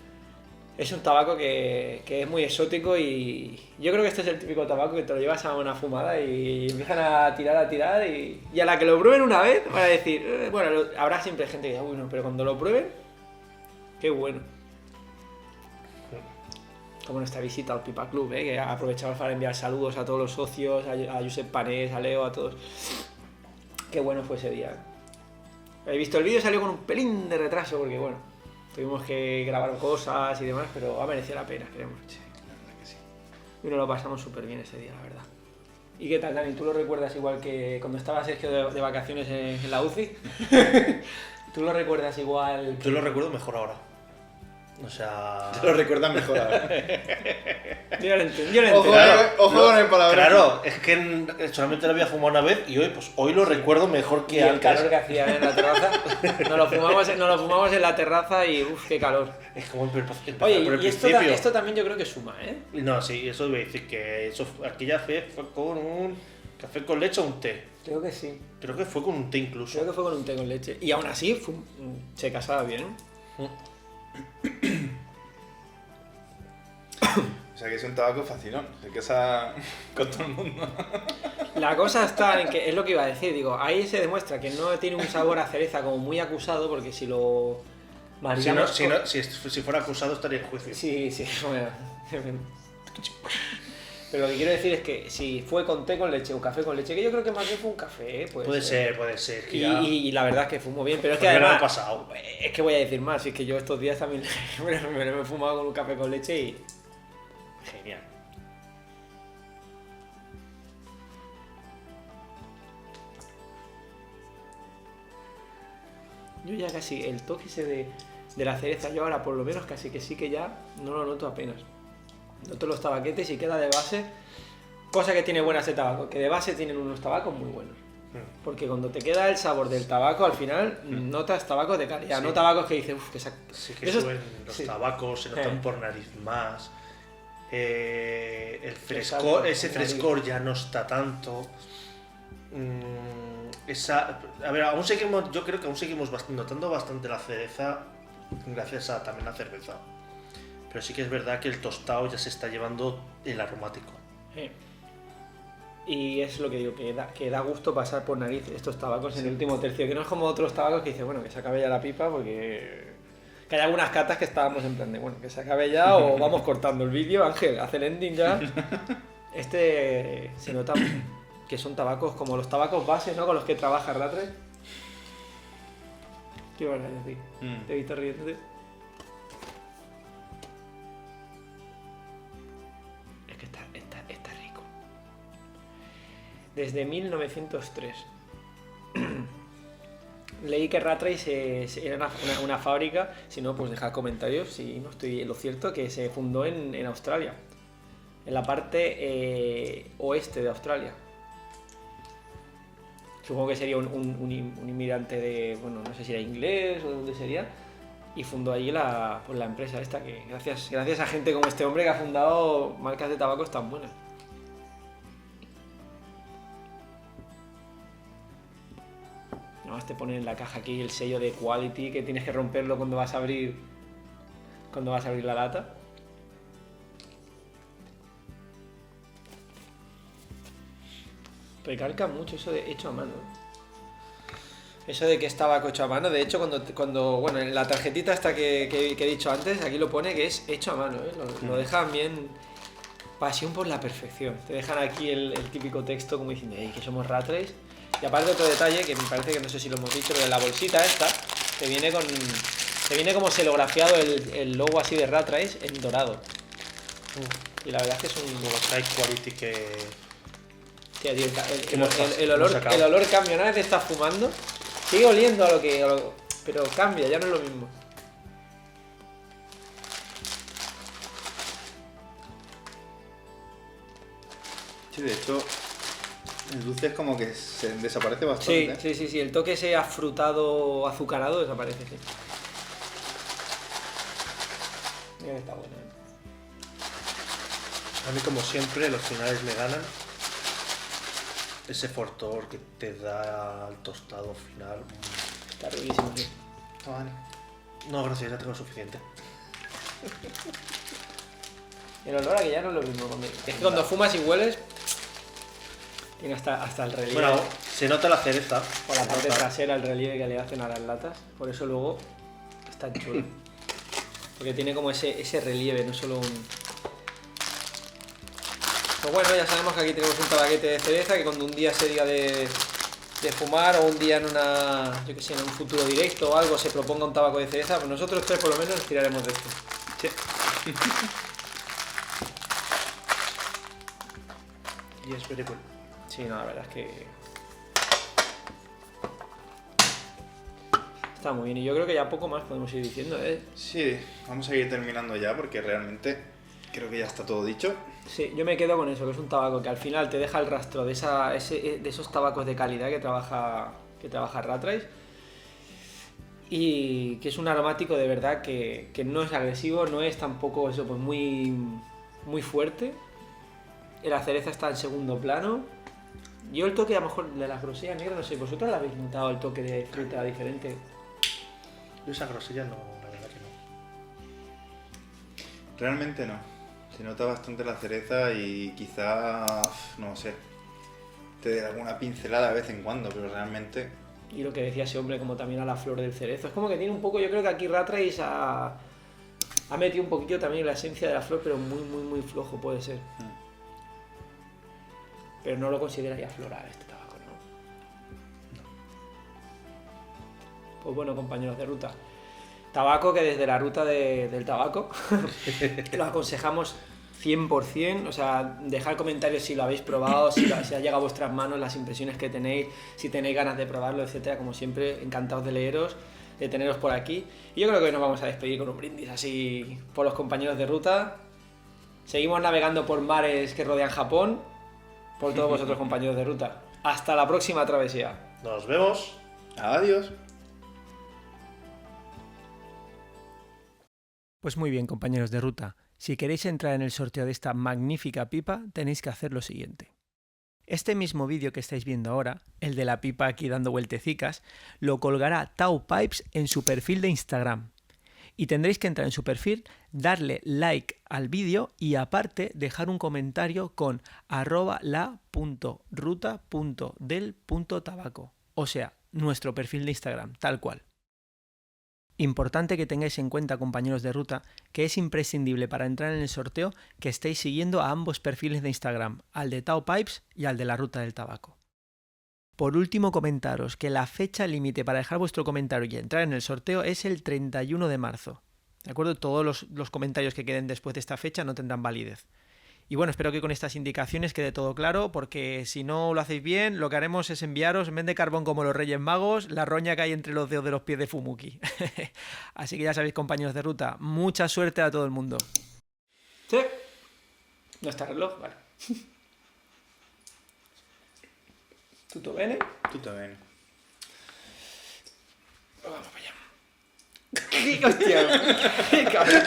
Es un tabaco que es muy exótico y yo creo que este es el típico tabaco que te lo llevas a una fumada y empiezan a tirar y a la que lo prueben una vez van a decir, bueno, habrá siempre gente que dice, uy, no, pero cuando lo prueben, qué bueno. Como nuestra visita al Pipa Club, que aprovechamos para enviar saludos a todos los socios, a Josep Panés, a Leo, a todos. Qué bueno fue ese día. He visto el vídeo, salió con un pelín de retraso porque bueno, tuvimos que grabar cosas y demás, pero ha merecido la pena, creemos. Sí, la verdad que sí. Y nos lo pasamos súper bien ese día, la verdad. ¿Y qué tal, Dani? ¿Tú lo recuerdas igual que cuando estaba Sergio de vacaciones en la UCI? ¿Tú lo recuerdas igual? Yo lo recuerdo mejor ahora. O sea... Te lo recuerdas mejor ahora. Yo lo entiendo. Ojo con el palabra. Claro, es que solamente lo había fumado una vez y hoy lo recuerdo mejor que Y el antes. calor que hacía en la terraza. Nos lo fumamos en la terraza y uff, qué calor. Es como empezar por Oye, el y principio. esto también yo creo que suma, ¿eh? No, sí, eso iba a decir que aquella vez fue con un café con leche o un té. Creo que sí. Creo que fue con un té incluso. Creo que fue con un té con leche. Y aún así se casaba bien. O sea que es un tabaco fascinón. Se casa con todo el mundo. La cosa está en que, es lo que iba a decir, digo, ahí se demuestra que no tiene un sabor a cereza como muy acusado, porque si lo maridamos Si fuera acusado estaría en juicio. Sí, bueno. Pero lo que quiero decir es que si fue con té con leche o café con leche, que yo creo que más bien fue un café, Puede ser. Que Y la verdad es que fumo bien, pero es que Porque me lo además... ha pasado. Es que voy a decir más, es que yo estos días también me lo he fumado con un café con leche y... Genial. Yo ya casi, el toque ese de la cereza, yo ahora por lo menos casi que sí que ya no lo noto apenas. Noto los tabaquetes y queda de base, cosa que tiene buena ese tabaco, que de base tienen unos tabacos muy buenos. Porque cuando te queda el sabor del tabaco, al final notas tabacos de calidad, Sí. no tabacos que dices, uff, que Sí que Eso- suben los sí. tabacos, se notan por nariz más. El frescor, Exacto, ese nariz. frescor ya no está tanto. A ver, yo creo que aún seguimos notando bastante la cereza gracias a también la cerveza. Pero sí que es verdad que el tostado ya se está llevando el aromático. Y es lo que digo, que da gusto pasar por nariz estos tabacos en el último tercio, que no es como otros tabacos que dices, bueno, que se acabe ya la pipa, porque que hay algunas catas que estábamos en plan de, bueno, que se acabe ya o vamos cortando el vídeo, Ángel, haz el ending ya. Este se nota que son tabacos como los tabacos base, ¿no? Con los que trabaja Rattray. ¿Qué vas a decir? Te he visto riéndote. Es que está rico. Desde 1903. Leí que Rattray era una fábrica, si no, pues dejad comentarios si no estoy en lo cierto, que se fundó en Australia, en la parte oeste de Australia. Supongo que sería un inmigrante de, bueno, no sé si era inglés o de dónde sería, y fundó allí la empresa esta, que gracias a gente como este hombre que ha fundado marcas de tabacos tan buenas. Además te ponen en la caja aquí el sello de quality que tienes que romperlo cuando vas a abrir la lata. Recalca mucho eso de hecho a mano. Eso de que es tabaco hecho a mano. De hecho, bueno, en la tarjetita esta que he dicho antes, aquí lo pone que es hecho a mano, ¿eh? Lo dejan bien. Pasión por la perfección. Te dejan aquí el típico texto como diciendo, hey, que somos Rattray. Y aparte otro detalle, que me parece que no sé si lo hemos dicho, pero en la bolsita esta te viene como xelografiado el logo así de Rattray en dorado. Y la verdad es que es un... Los high quality que... Tía, tío, hemos el sacado. olor cambia. Una vez te estás fumando, sigue oliendo a lo que... pero cambia, ya no es lo mismo. Sí, de hecho, el dulce es como que se desaparece bastante. Sí, el toque ese afrutado, azucarado desaparece, sí. Mira que está bueno, ¿eh? A mí, como siempre, los finales me ganan. Ese fortor que te da el tostado final. Está riquísimo, sí. Ah, vale. No, gracias, ya tengo suficiente. El olor a que ya no es lo mismo conmigo. Es que cuando fumas y hueles, tiene hasta el relieve. Bueno, se nota la cereza. Por la se parte nota. trasera, el relieve que le hacen a las latas. Por eso luego está chulo. Porque tiene como ese relieve, no solo un... Pues bueno, ya sabemos que aquí tenemos un tabaquete de cereza, que cuando un día se diga de fumar o un día en yo que sé, en un futuro directo o algo se proponga un tabaco de cereza, pues nosotros tres por lo menos nos tiraremos de esto. Sí. Yes, very cool. Sí, no, la verdad es que está muy bien y yo creo que ya poco más podemos ir diciendo, ¿eh? Sí, vamos a ir terminando ya porque realmente creo que ya está todo dicho. Sí, yo me quedo con eso, que es un tabaco que al final te deja el rastro de esos tabacos de calidad que trabaja Ratrace y que es un aromático de verdad que no es agresivo, no es tampoco eso pues muy, muy fuerte. La cereza está en segundo plano. Yo el toque a lo mejor de la grosella negra, no sé, ¿vosotros le habéis notado el toque de fruta diferente? Yo esa grosella no, la verdad que no. Realmente no. Se nota bastante la cereza y quizá, no sé, te dé alguna pincelada de vez en cuando, pero realmente... Y lo que decía ese hombre, como también a la flor del cerezo. Es como que tiene un poco, yo creo que aquí Ratrace ha metido un poquito también la esencia de la flor, pero muy, muy, muy flojo puede ser. Pero no lo consideraría floral este tabaco, ¿no? Pues bueno, compañeros de ruta. Tabaco que desde la ruta del tabaco lo aconsejamos 100%, o sea, dejad comentarios si lo habéis probado, si ha llegado a vuestras manos, las impresiones que tenéis, si tenéis ganas de probarlo, etcétera. Como siempre, encantados de leeros, de teneros por aquí. Y yo creo que hoy nos vamos a despedir con un brindis así por los compañeros de ruta. Seguimos navegando por mares que rodean Japón, por todos vosotros compañeros de ruta. Hasta la próxima travesía. Nos vemos. Adiós. Pues muy bien, compañeros de ruta. Si queréis entrar en el sorteo de esta magnífica pipa, tenéis que hacer lo siguiente. Este mismo vídeo que estáis viendo ahora, el de la pipa aquí dando vueltecicas, lo colgará Tau Pipes en su perfil de Instagram. Y tendréis que entrar en su perfil, darle like al vídeo y aparte dejar un comentario con @la.ruta.del.tabaco. O sea, nuestro perfil de Instagram, tal cual. Importante que tengáis en cuenta, compañeros de ruta, que es imprescindible para entrar en el sorteo que estéis siguiendo a ambos perfiles de Instagram, al de Tau Pipes y al de la Ruta del Tabaco. Por último, comentaros que la fecha límite para dejar vuestro comentario y entrar en el sorteo es el 31 de marzo. ¿De acuerdo? Todos los comentarios que queden después de esta fecha no tendrán validez. Y bueno, espero que con estas indicaciones quede todo claro, porque si no lo hacéis bien, lo que haremos es enviaros, en vez de carbón como los Reyes Magos, la roña que hay entre los dedos de los pies de Fumuki. Así que ya sabéis, compañeros de ruta, mucha suerte a todo el mundo. ¿Sí? ¿No está el reloj? Vale. ¿Tutto bene? Tutto bene. Vamos para allá. ¡Qué hostia! ¡Qué cabrón!